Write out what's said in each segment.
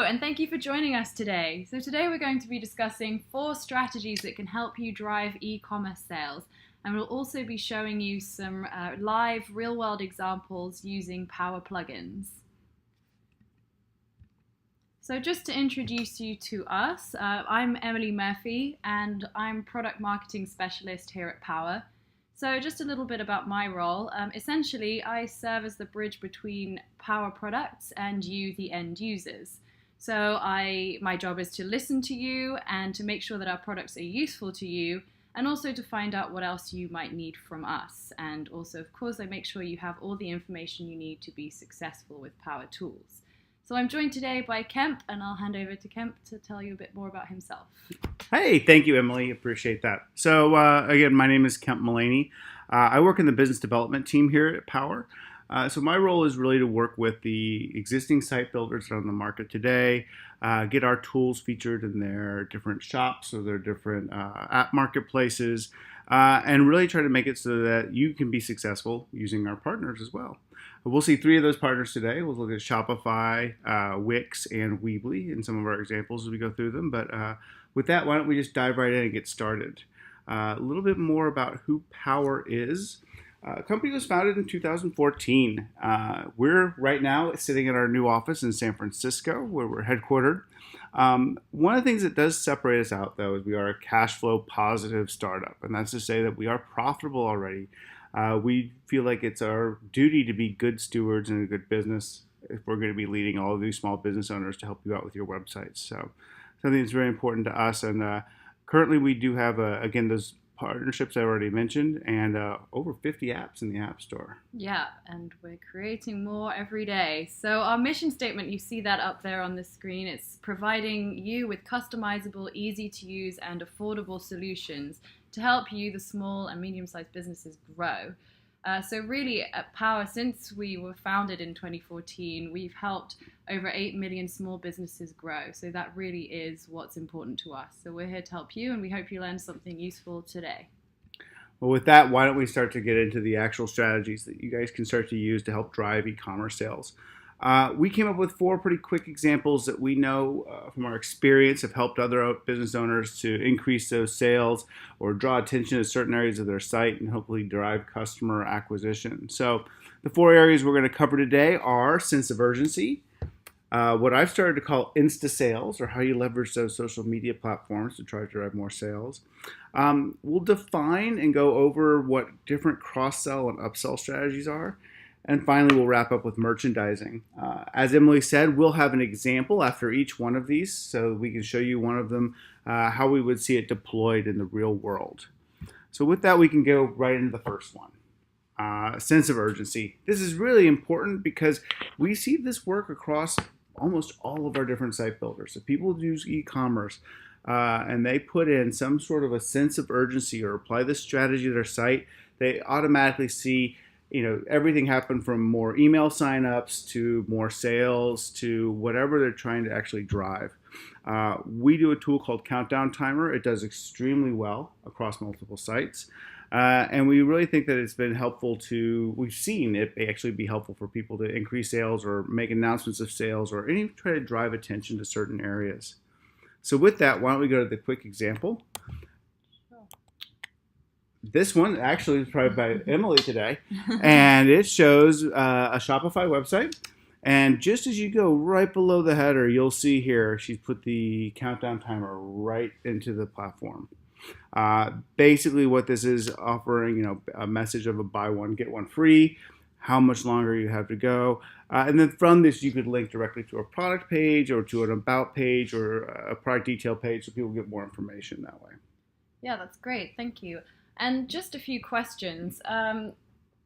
and thank you for joining us today. So today we're going to be discussing 4 strategies that can help you drive e-commerce sales, and we'll also be showing you some live real-world examples using POWR plugins. So just to introduce you to us, I'm Emily Murphy and I'm Product Marketing Specialist here at POWR. So just a little bit about my role. Essentially, I serve as the bridge between POWR products and you, the end users. So my job is to listen to you and to make sure that our products are useful to you, and also to find out what else you might need from us. And also, of course, I make sure you have all the information you need to be successful with POWR tools. So I'm joined today by Kemp, and I'll hand over to Kemp to tell you a bit more about himself. Hey, thank you, Emily. Appreciate that. So again, my name is Kemp Mullaney. I work in the business development team here at POWR. So my role is really to work with the existing site builders that are on the market today, get our tools featured in their different shops or their different app marketplaces, and really try to make it so that you can be successful using our partners as well. We'll see 3 of those partners today. We'll look at Shopify, Wix, and Weebly in some of our examples as we go through them. But with that, why don't we just dive right in and get started? A little bit more about who POWR is. The company was founded in 2014. We're right now sitting in our new office in San Francisco, where we're headquartered. One of the things that does separate us out, though, is we are a cash flow positive startup. And that's to say that we are profitable already. We feel like it's our duty to be good stewards in a good business if we're going to be leading all of these small business owners to help you out with your websites. So something that's very important to us. And currently we do have, again, those partnerships I already mentioned, and over 50 apps in the App Store. Yeah, and we're creating more every day. So our mission statement, you see that up there on the screen. It's providing you with customizable, easy to use, and affordable solutions to help you, the small and medium-sized businesses, grow. So really at POWR, since we were founded in 2014, we've helped over 8 million small businesses grow. So that really is what's important to us. So we're here to help you, and we hope you learned something useful today. Well, with that, why don't we start to get into the actual strategies that you guys can start to use to help drive e-commerce sales. We came up with 4 pretty quick examples that we know from our experience have helped other business owners to increase those sales or draw attention to certain areas of their site and hopefully drive customer acquisition. So the 4 areas we're going to cover today are sense of urgency, what I've started to call INSTA-SALES, or how you leverage those social media platforms to try to drive more sales. We'll define and go over what different cross-sell and upsell strategies are. And finally, we'll wrap up with merchandising. As Emily said, we'll have an example after each one of these so we can show you one of them, how we would see it deployed in the real world. So with that, we can go right into the first one. Sense of urgency. This is really important because we see this work across almost all of our different site builders. So people use e-commerce and they put in some sort of a sense of urgency or apply this strategy to their site, they automatically see everything happen from more email signups to more sales to whatever they're trying to actually drive. We do a tool called Countdown Timer. It does extremely well across multiple sites. And we really think that it's been helpful we've seen it actually be helpful for people to increase sales or make announcements of sales or even try to drive attention to certain areas. So with that, why don't we go to the quick example? This one actually is probably by Emily today, and it shows a Shopify website. And just as you go right below the header, you'll see here she's put the countdown timer right into the platform. Basically, what this is offering, a message of a buy one get one free, how much longer you have to go, and then from this you could link directly to a product page or to an about page or a product detail page, so people get more information that way. Yeah, that's great. Thank you. And just a few questions.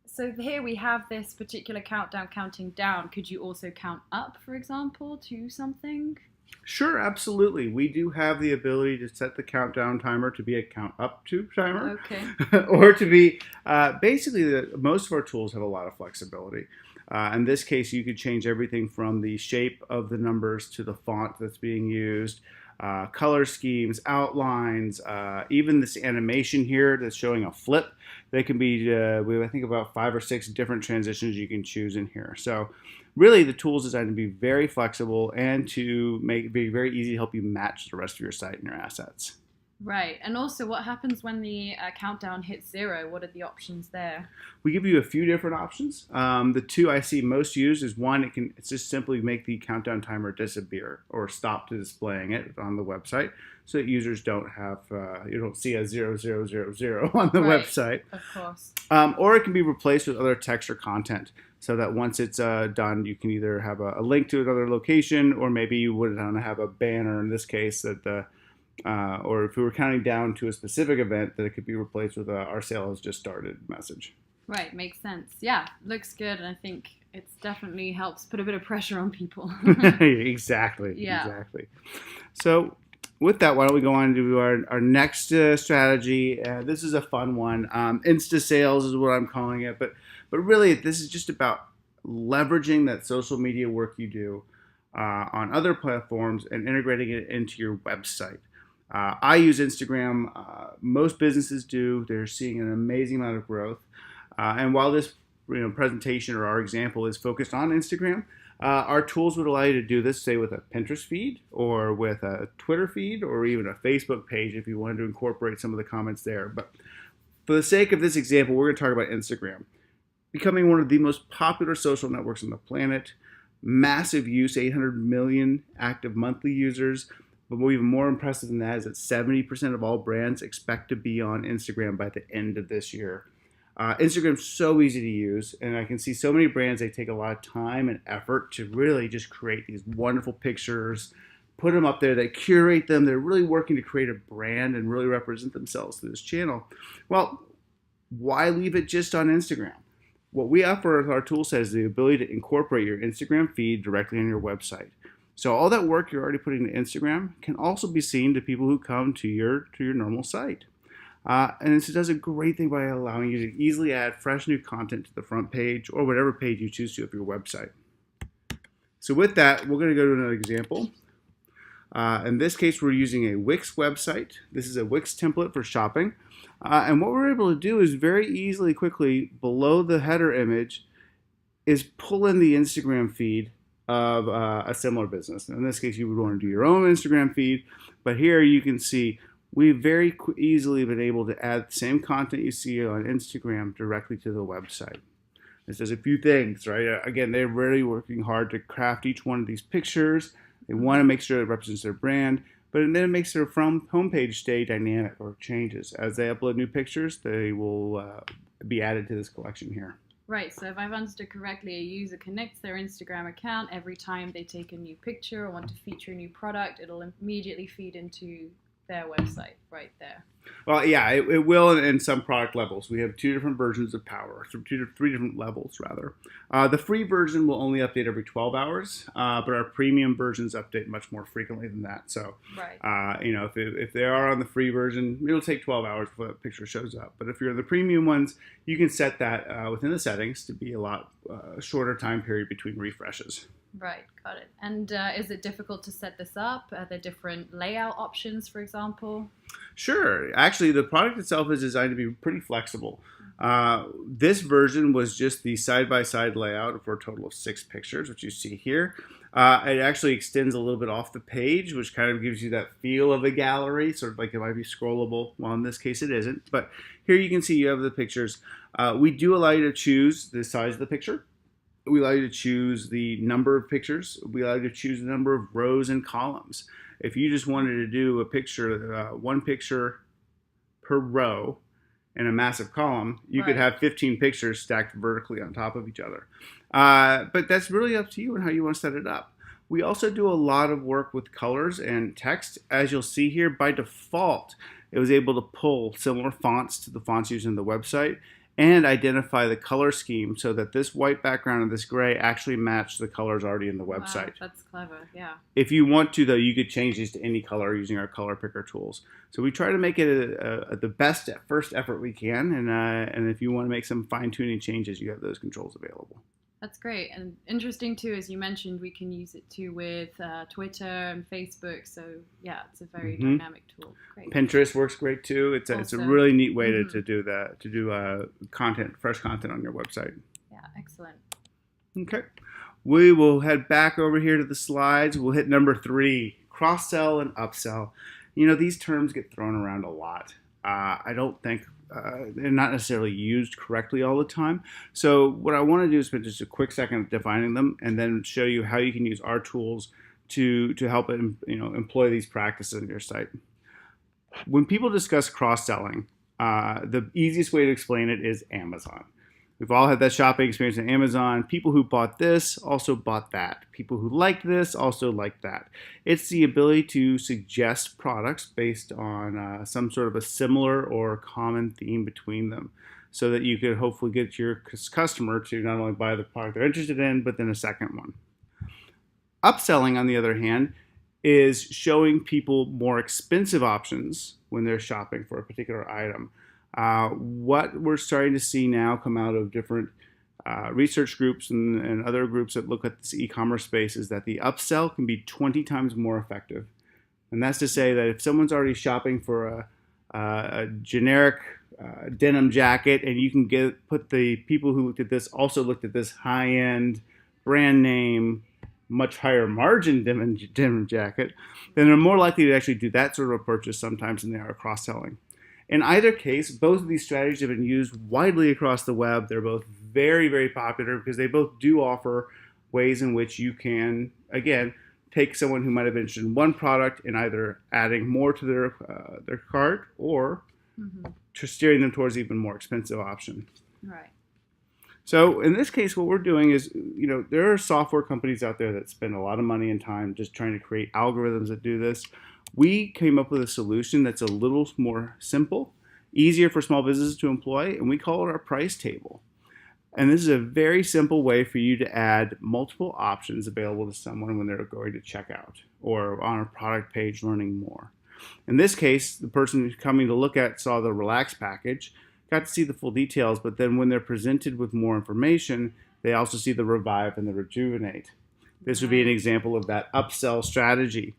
So here we have this particular countdown counting down. Could you also count up, for example, to something? Sure, absolutely. We do have the ability to set the countdown timer to be a count up to timer. Okay. Or to be, basically, most of our tools have a lot of flexibility. In this case, you could change everything from the shape of the numbers to the font that's being used, color schemes, outlines, even this animation here that's showing a flip. They can be, we have, I think, about 5 or 6 different transitions you can choose in here. So really the tool is designed to be very flexible and to make it be very easy to help you match the rest of your site and your assets. Right. And also, what happens when the countdown hits 0? What are the options there? We give you a few different options. The two I see most used is one, it's just simply make the countdown timer disappear or stop to displaying it on the website so that users don't have, you don't see a 0000 on the website. Of course. Or it can be replaced with other text or content so that once it's done, you can either have a link to another location, or maybe you would have a banner in this case that or if we were counting down to a specific event, that it could be replaced with our sale has just started message. Right, makes sense. Yeah, looks good, and I think it definitely helps put a bit of pressure on people. Exactly. Yeah. Exactly. So with that, why don't we go on to our next strategy? This is a fun one. INSTA-SALES is what I'm calling it, but really this is just about leveraging that social media work you do on other platforms and integrating it into your website. I use Instagram. Most businesses do. They're seeing an amazing amount of growth. And while this presentation or our example is focused on Instagram, our tools would allow you to do this, say, with a Pinterest feed or with a Twitter feed or even a Facebook page if you wanted to incorporate some of the comments there. But for the sake of this example, we're going to talk about Instagram. Becoming one of the most popular social networks on the planet. Massive use, 800 million active monthly users. But even more impressive than that is that 70% of all brands expect to be on Instagram by the end of this year. Instagram's so easy to use, and I can see so many brands, they take a lot of time and effort to really just create these wonderful pictures, put them up there, they curate them, they're really working to create a brand and really represent themselves through this channel. Well, why leave it just on Instagram? What we offer with our tool set is the ability to incorporate your Instagram feed directly on your website. So all that work you're already putting to Instagram can also be seen to people who come to your normal site. And this does a great thing by allowing you to easily add fresh new content to the front page or whatever page you choose to of your website. So with that, we're going to go to another example. In this case, we're using a Wix website. This is a Wix template for shopping. And what we're able to do is very easily, quickly, below the header image, is pull in the Instagram feed of a similar business. In this case, you would want to do your own Instagram feed. But here you can see we've very easily been able to add the same content you see on Instagram directly to the website. This does a few things, right? Again, they're really working hard to craft each one of these pictures. They want to make sure it represents their brand, but then it makes their homepage stay dynamic or changes. As they upload new pictures, they will be added to this collection here. Right, so if I've understood correctly, a user connects their Instagram account every time they take a new picture or want to feature a new product, it'll immediately feed into their website right there. Well, yeah, it will in some product levels. We have two different versions of POWR, so three different levels, rather. The free version will only update every 12 hours, but our premium versions update much more frequently than that. So, right. If they are on the free version, it'll take 12 hours before that picture shows up. But if you're the premium ones, you can set that within the settings to be a lot shorter time period between refreshes. Right, got it. And is it difficult to set this up? Are there different layout options, for example? Sure. Actually, the product itself is designed to be pretty flexible. This version was just the side-by-side layout for a total of 6 pictures, which you see here. It actually extends a little bit off the page, which kind of gives you that feel of a gallery, sort of like it might be scrollable. Well, in this case, it isn't. But here you can see you have the pictures. We do allow you to choose the size of the picture. We allow you to choose the number of pictures. We allow you to choose the number of rows and columns. If you just wanted to do a picture, one picture per row in a massive column, you could have 15 pictures stacked vertically on top of each other. But that's really up to you and how you want to set it up. We also do a lot of work with colors and text. As you'll see here, by default, it was able to pull similar fonts to the fonts used in the website and identify the color scheme so that this white background and this gray actually match the colors already in the website. Wow, that's clever, yeah. If you want to, though, you could change these to any color using our color picker tools. So we try to make it the best first effort we can, and if you want to make some fine-tuning changes, you have those controls available. That's great, and interesting too, as you mentioned, we can use it too with Twitter and Facebook, so yeah, it's a very dynamic tool. Great. Pinterest works great too. It's a really neat way to do that, to do content, fresh content on your website. Yeah, excellent. Okay. We will head back over here to the slides. We'll hit number 3, cross-sell and upsell. These terms get thrown around a lot. I don't think they're not necessarily used correctly all the time. So what I want to do is spend just a quick second defining them and then show you how you can use our tools to help employ these practices on your site. When people discuss cross-selling, the easiest way to explain it is Amazon. We've all had that shopping experience on Amazon. People who bought this also bought that. People who liked this also liked that. It's the ability to suggest products based on some sort of a similar or common theme between them, so that you could hopefully get your customer to not only buy the product they're interested in, but then a second one. Upselling, on the other hand, is showing people more expensive options when they're shopping for a particular item. What we're starting to see now come out of different research groups and other groups that look at this e-commerce space is that the upsell can be 20 times more effective. And that's to say that if someone's already shopping for a generic denim jacket, and you can put the people who looked at this also looked at this high-end brand name, much higher margin denim jacket, then they're more likely to actually do that sort of a purchase sometimes than they are cross-selling. In either case, both of these strategies have been used widely across the web. They're both very, very popular because they both do offer ways in which you can, again, take someone who might have been interested in one product and either adding more to their cart or to steering them towards an even more expensive option. Right. So in this case, what we're doing is, there are software companies out there that spend a lot of money and time just trying to create algorithms that do this. We came up with a solution that's a little more simple, easier for small businesses to employ, and we call it our price table. And this is a very simple way for you to add multiple options available to someone when they're going to check out or on a product page learning more. In this case, the person who's coming to look at saw the Relax package, got to see the full details, but then when they're presented with more information, they also see the Revive and the Rejuvenate. This would be an example of that upsell strategy.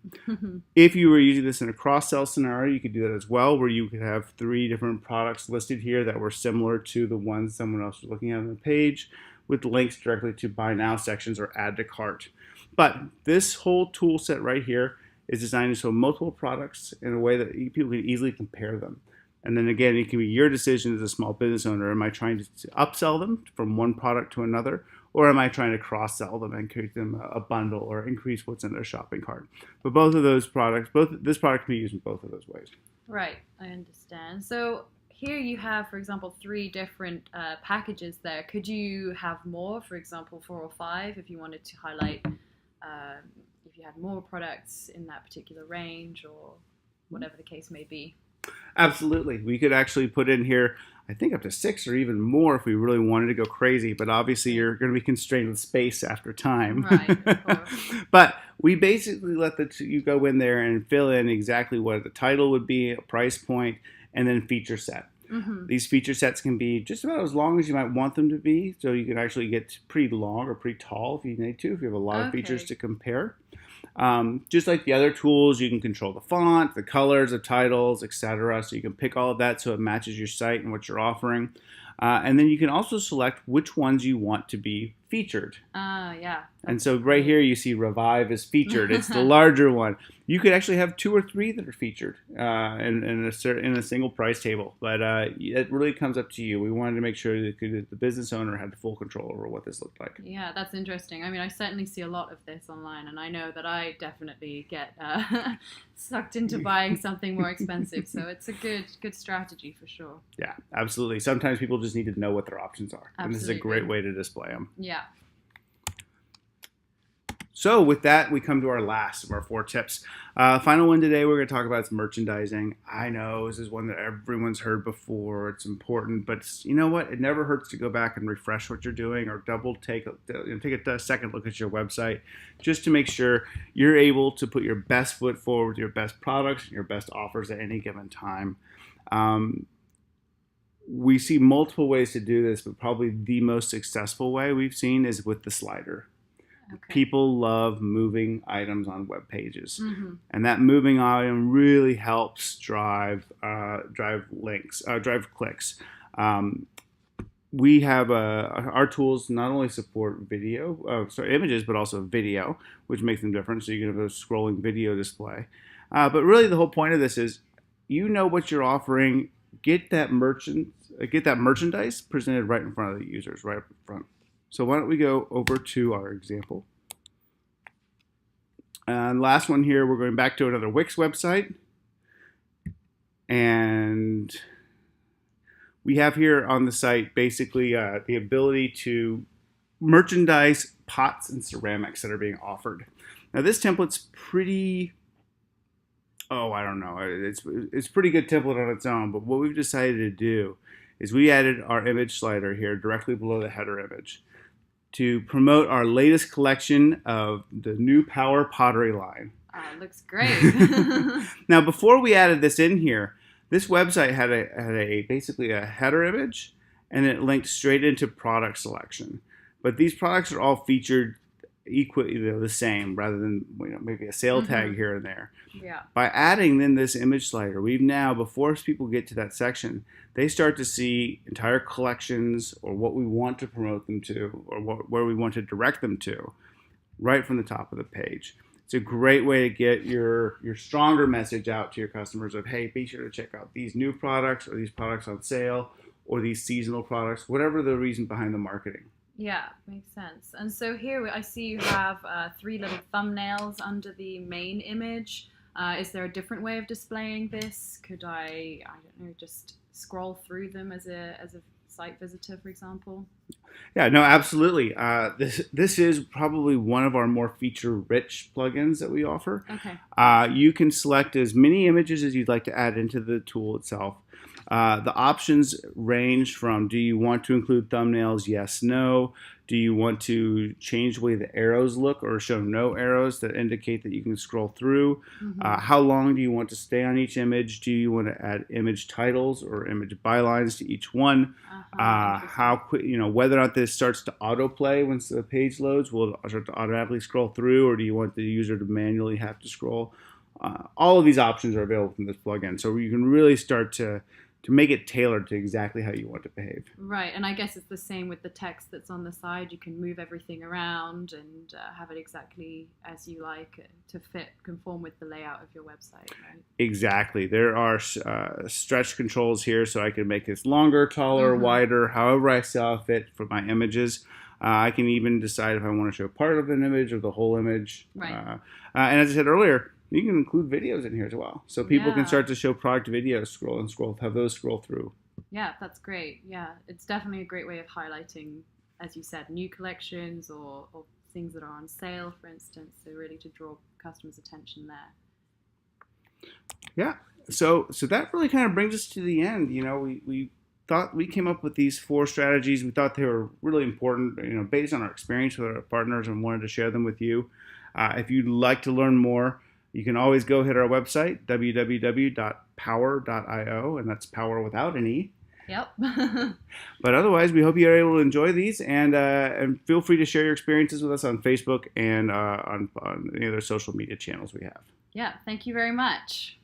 If you were using this in a cross-sell scenario, you could do that as well, where you could have 3 different products listed here that were similar to the ones someone else was looking at on the page, with links directly to buy now sections or add to cart. But this whole tool set right here is designed to show multiple products in a way that people can easily compare them. And then again, it can be your decision as a small business owner. Am I trying to upsell them from one product to another? Or am I trying to cross-sell them and create them a bundle or increase what's in their shopping cart? But both of those products, this product can be used in both of those ways. Right, I understand. So here you have, for example, 3 different packages there. Could you have more, for example, 4 or 5, if you wanted to highlight if you had more products in that particular range or whatever the case may be? Absolutely. We could actually put in here, I think, up to 6 or even more if we really wanted to go crazy. But obviously, you're going to be constrained with space after time. Right, of course. But we basically let you go in there and fill in exactly what the title would be, a price point, and then feature set. These feature sets can be just about as long as you might want them to be. So you can actually get pretty long or pretty tall if you need to, if you have a lot of features to compare. Just like the other tools, you can control the font, the colors, the titles, etc. So you can pick all of that so it matches your site and what you're offering. And then you can also select which ones you want to be featured. Yeah. And so right here you see Revive is featured. It's the larger one. You could actually have 2 or 3 that are featured in a single price table. But it really comes up to you. We wanted to make sure that the business owner had full control over what this looked like. Yeah, that's interesting. I mean, I certainly see a lot of this online, and I know that I definitely get sucked into buying something more expensive. So it's a good strategy for sure. Yeah, absolutely. Sometimes people just need to know what their options are. Absolutely. And this is a great way to display them. Yeah. So with that, we come to our last of our 4 tips. Final one today we're going to talk about is merchandising. I know this is one that everyone's heard before. It's important, but you know what? It never hurts to go back and refresh what you're doing or take a second look at your website just to make sure you're able to put your best foot forward with your best products and your best offers at any given time. We see multiple ways to do this, but probably the most successful way we've seen is with the slider. Okay. People love moving items on web pages, and that moving item really helps drive clicks. we have our tools not only support images, but also video, which makes them different. So you can have a scrolling video display. But really, the whole point of this is, you know what you're offering. Get that merchandise presented right in front of the users, right up front. So why don't we go over to our example? And last one here, we're going back to another Wix website, and we have here on the site basically the ability to merchandise pots and ceramics that are being offered. Now this template's pretty, I don't know, it's pretty good template on its own, but what we've decided to do is we added our image slider here directly below the header image to promote our latest collection of the new POWR pottery line. It looks great. Now before we added this in here, this website had basically a header image, and it linked straight into product selection. But these products are all featured equally, the same, rather than maybe a sale tag here and there. Yeah. By adding then this image slider, we've now, before people get to that section, they start to see entire collections or what we want to promote them to, or where we want to direct them to, right from the top of the page. It's a great way to get your stronger message out to your customers of, hey, be sure to check out these new products, or these products on sale, or these seasonal products, whatever the reason behind the marketing. Yeah, makes sense. And so here I see you have 3 little thumbnails under the main image. Is there a different way of displaying this? Could I don't know, just scroll through them as a site visitor, for example? Yeah, no, absolutely. This is probably one of our more feature-rich plugins that we offer. Okay. You can select as many images as you'd like to add into the tool itself. The options range from, do you want to include thumbnails? Yes, no. Do you want to change the way the arrows look, or show no arrows that indicate that you can scroll through? How long do you want to stay on each image? Do you want to add image titles or image bylines to each one? How quick, whether or not this starts to autoplay once the page loads, will it start to automatically scroll through, or do you want the user to manually have to scroll? All of these options are available from this plugin, so you can really start to make it tailored to exactly how you want to behave. Right, and I guess it's the same with the text that's on the side. You can move everything around and have it exactly as you like to conform with the layout of your website, right? Exactly. There are stretch controls here, so I can make this longer, taller, wider, however I saw fit for my images. I can even decide if I want to show part of an image or the whole image. Right. And as I said earlier, you can include videos in here as well. So people can start to show product videos, have those scroll through. Yeah, that's great. Yeah, it's definitely a great way of highlighting, as you said, new collections or things that are on sale, for instance. So really to draw customers' attention there. Yeah. So that really kind of brings us to the end. We thought we came up with these 4 strategies. We thought they were really important, based on our experience with our partners, and wanted to share them with you. If you'd like to learn more, you can always go hit our website, www.powr.io, and that's power without an E. Yep. But otherwise, we hope you're able to enjoy these, and feel free to share your experiences with us on Facebook and on any other social media channels we have. Yeah, thank you very much.